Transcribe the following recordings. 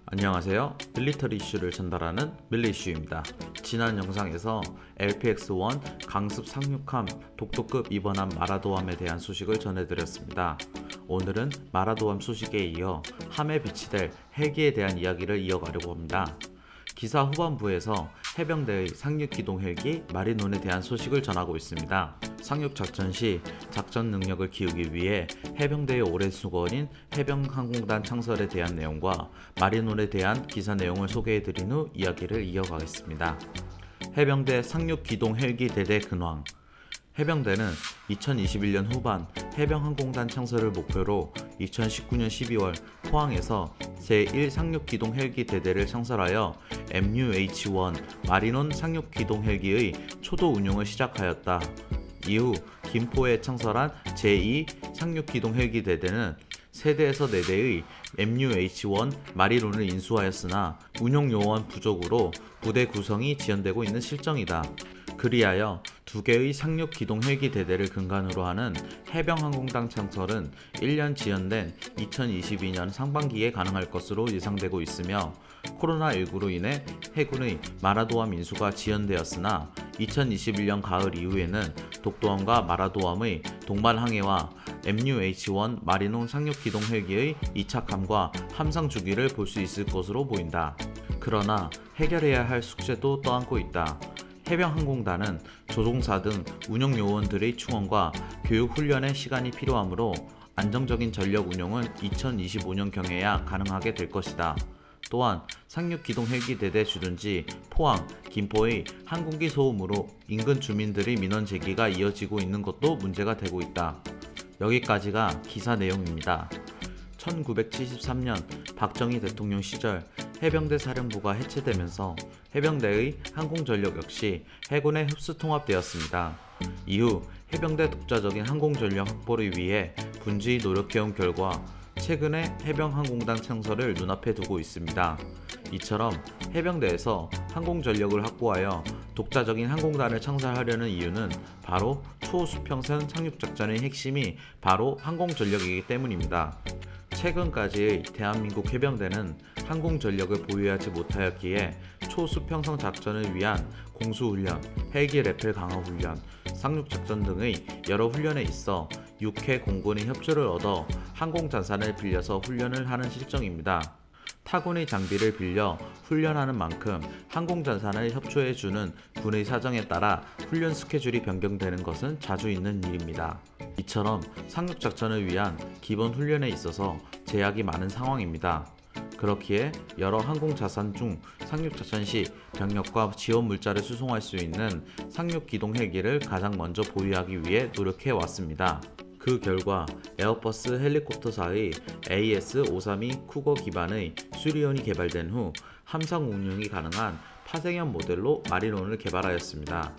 안녕하세요. 밀리터리 이슈를 전달하는 밀리이슈입니다. 지난 영상에서 LPX-1 강습 상륙함 독도급 입원함 마라도함에 대한 소식을 전해드렸습니다. 오늘은 마라도함 소식에 이어 함에 배치될 헬기에 대한 이야기를 이어가려고 합니다. 기사 후반부에서 해병대의 상륙기동 헬기 마리논에 대한 소식을 전하고 있습니다. 상륙작전 시 작전 능력을 키우기 위해 해병대의 오랜 수고인 해병항공단 창설에 대한 내용과 마리논에 대한 기사 내용을 소개해드린 후 이야기를 이어가겠습니다. 해병대 상륙기동 헬기 대대 근황. 해병대는 2021년 후반 해병항공단 창설을 목표로 2019년 12월 포항에서 제1 상륙기동 헬기 대대를 창설하여 MUH-1 마리논 상륙기동 헬기의 초도 운용을 시작하였다. 이후 김포에 창설한 제2 상륙기동 헬기 대대는 3대에서 4대의 MUH-1 마리논을 인수하였으나 운용 요원 부족으로 부대 구성이 지연되고 있는 실정이다. 그리하여 2개의 상륙기동 헬기 대대를 근간으로 하는 해병항공단 창설은 1년 지연된 2022년 상반기에 가능할 것으로 예상되고 있으며 코로나19로 인해 해군의 마라도함 인수가 지연되었으나 2021년 가을 이후에는 독도함과 마라도함의 동반 항해와 MUH-1 마리논 상륙기동 헬기의 이착함과 함상 주기를 볼 수 있을 것으로 보인다. 그러나 해결해야 할 숙제도 떠안고 있다. 해병항공단은 조종사 등 운용요원들의 충원과 교육훈련의 시간이 필요하므로 안정적인 전력 운용은 2025년경에야 가능하게 될 것이다. 또한 상륙기동 헬기 대대 주둔지 포항, 김포의 항공기 소음으로 인근 주민들의 민원 제기가 이어지고 있는 것도 문제가 되고 있다. 여기까지가 기사 내용입니다. 1973년 박정희 대통령 시절 해병대 사령부가 해체되면서 해병대의 항공전력 역시 해군에 흡수통합되었습니다. 이후 해병대 독자적인 항공전력 확보를 위해 분주히 노력해온 결과 최근에 해병항공단 창설을 눈앞에 두고 있습니다. 이처럼 해병대에서 항공전력을 확보하여 독자적인 항공단을 창설하려는 이유는 바로 초수평선 상륙작전의 핵심이 바로 항공전력이기 때문입니다. 최근까지의 대한민국 해병대는 항공전력을 보유하지 못하였기에 초수평성 작전을 위한 공수훈련, 헬기 레펠 강화 훈련, 상륙작전 등의 여러 훈련에 있어 6회 공군의 협조를 얻어 항공잔산을 빌려서 훈련을 하는 실정입니다. 타군의 장비를 빌려 훈련하는 만큼 항공잔산을 협조해주는 군의 사정에 따라 훈련 스케줄이 변경되는 것은 자주 있는 일입니다. 이처럼 상륙작전을 위한 기본 훈련에 있어서 제약이 많은 상황입니다. 그렇기에 여러 항공자산 중 상륙작전 시 병력과 지원 물자를 수송할 수 있는 상륙기동 헬기를 가장 먼저 보유하기 위해 노력해 왔습니다. 그 결과 에어버스 헬리콥터사의 AS532 쿠거 기반의 수리온이 개발된 후 함상 운용이 가능한 파생형 모델로 마리논을 개발하였습니다.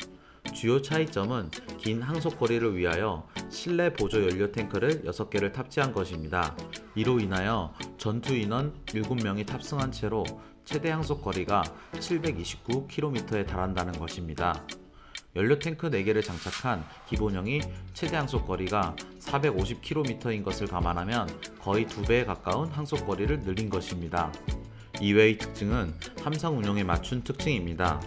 주요 차이점은 긴 항속거리를 위하여 실내 보조 연료 탱크를 6개를 탑재한 것입니다. 이로 인하여 전투 인원 7명이 탑승한 채로 최대 항속거리가 729km에 달한다는 것입니다. 연료 탱크 4개를 장착한 기본형이 최대 항속거리가 450km인 것을 감안하면 거의 2배에 가까운 항속거리를 늘린 것입니다. 이외의 특징은 함상 운용에 맞춘 특징입니다.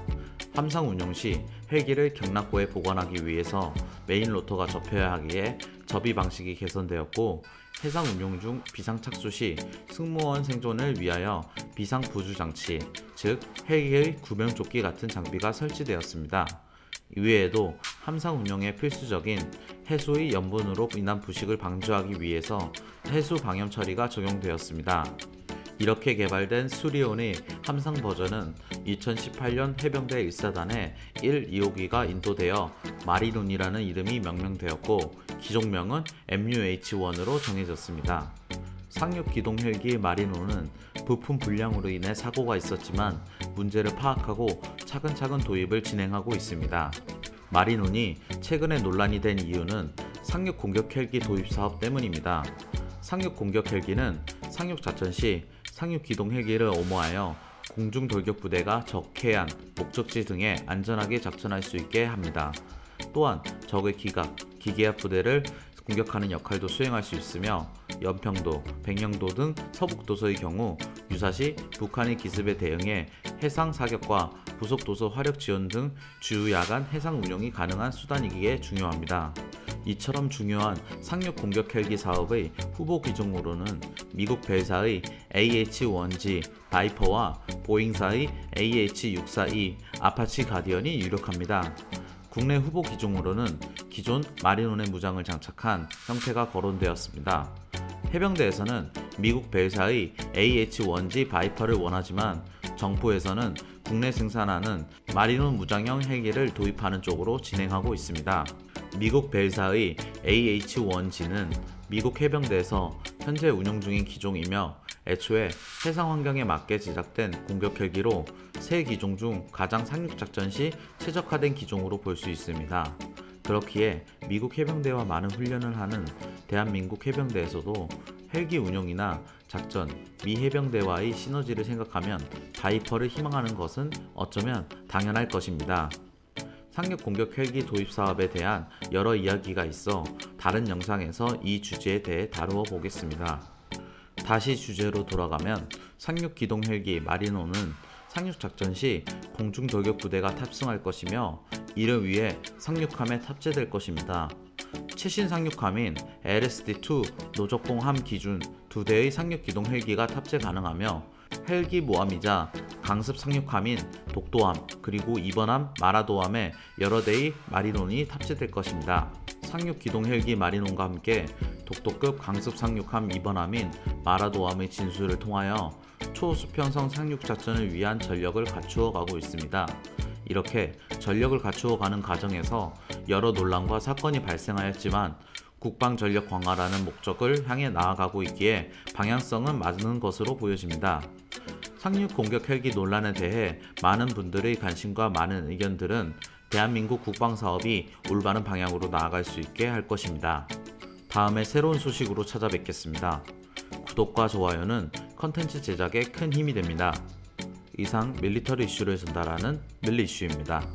함상 운용 시 헬기를 경납고에 보관하기 위해서 메인 로터가 접혀야 하기에 접이 방식이 개선되었고 해상 운용 중 비상 착수 시 승무원 생존을 위하여 비상 부주 장치, 즉 헬기의 구명조끼 같은 장비가 설치되었습니다. 이외에도 함상 운용에 필수적인 해수의 염분으로 인한 부식을 방지하기 위해서 해수 방염 처리가 적용되었습니다. 이렇게 개발된 수리온의 함상 버전은 2018년 해병대 1사단에 1, 2호기가 인도되어 마리논이라는 이름이 명명되었고 기종명은 MUH-1으로 정해졌습니다. 상륙기동 헬기 마리논은 부품 불량으로 인해 사고가 있었지만 문제를 파악하고 차근차근 도입을 진행하고 있습니다. 마리논이 최근에 논란이 된 이유는 상륙 공격 헬기 도입 사업 때문입니다. 상륙 공격 헬기는 상륙 작전 시 상륙 기동 헬기를 엄호하여 공중 돌격 부대가 적 해안, 목적지 등에 안전하게 작전할 수 있게 합니다. 또한 적의 기갑, 기계압 부대를 공격하는 역할도 수행할 수 있으며 연평도, 백령도 등 서북도서의 경우 유사시 북한의 기습에 대응해 해상 사격과 부속도서 화력 지원 등 주요 야간 해상 운용이 가능한 수단이기에 중요합니다. 이처럼 중요한 상륙 공격 헬기 사업의 후보 기종으로는 미국 벨사의 AH-1G 바이퍼와 보잉사의 AH-642 아파치 가디언이 유력합니다. 국내 후보 기종으로는 기존 마린원의 무장을 장착한 형태가 거론되었습니다. 해병대에서는 미국 벨사의 AH-1G 바이퍼를 원하지만 정부에서는 국내 생산하는 마린원 무장형 헬기를 도입하는 쪽으로 진행하고 있습니다. 미국 벨사의 AH-1G는 미국 해병대에서 현재 운용 중인 기종이며 애초에 해상 환경에 맞게 제작된 공격 헬기로 세 기종 중 가장 상륙작전 시 최적화된 기종으로 볼 수 있습니다. 그렇기에 미국 해병대와 많은 훈련을 하는 대한민국 해병대에서도 헬기 운용이나 작전, 미 해병대와의 시너지를 생각하면 바이퍼를 희망하는 것은 어쩌면 당연할 것입니다. 상륙 공격 헬기 도입 사업에 대한 여러 이야기가 있어 다른 영상에서 이 주제에 대해 다루어 보겠습니다. 다시 주제로 돌아가면 상륙 기동 헬기 마린호는 상륙 작전 시 공중 돌격 부대가 탑승할 것이며 이를 위해 상륙함에 탑재될 것입니다. 최신 상륙함인 LSD-2 노적공함 기준 2대의 상륙 기동 헬기가 탑재 가능하며 헬기 모함이자 강습 상륙함인 독도함 그리고 이번함 마라도함에 여러 대의 마린혼이 탑재될 것입니다. 상륙 기동 헬기 마린혼과 함께 독도급 강습 상륙함 이번함인 마라도함의 진수를 통하여 초수평성 상륙 작전을 위한 전력을 갖추어 가고 있습니다. 이렇게 전력을 갖추어 가는 과정에서 여러 논란과 사건이 발생하였지만 국방 전력 강화라는 목적을 향해 나아가고 있기에 방향성은 맞는 것으로 보여집니다. 상륙 공격 헬기 논란에 대해 많은 분들의 관심과 많은 의견들은 대한민국 국방 사업이 올바른 방향으로 나아갈 수 있게 할 것입니다. 다음에 새로운 소식으로 찾아뵙겠습니다. 구독과 좋아요는 컨텐츠 제작에 큰 힘이 됩니다. 이상 밀리터리 이슈를 전달하는 밀리 이슈입니다.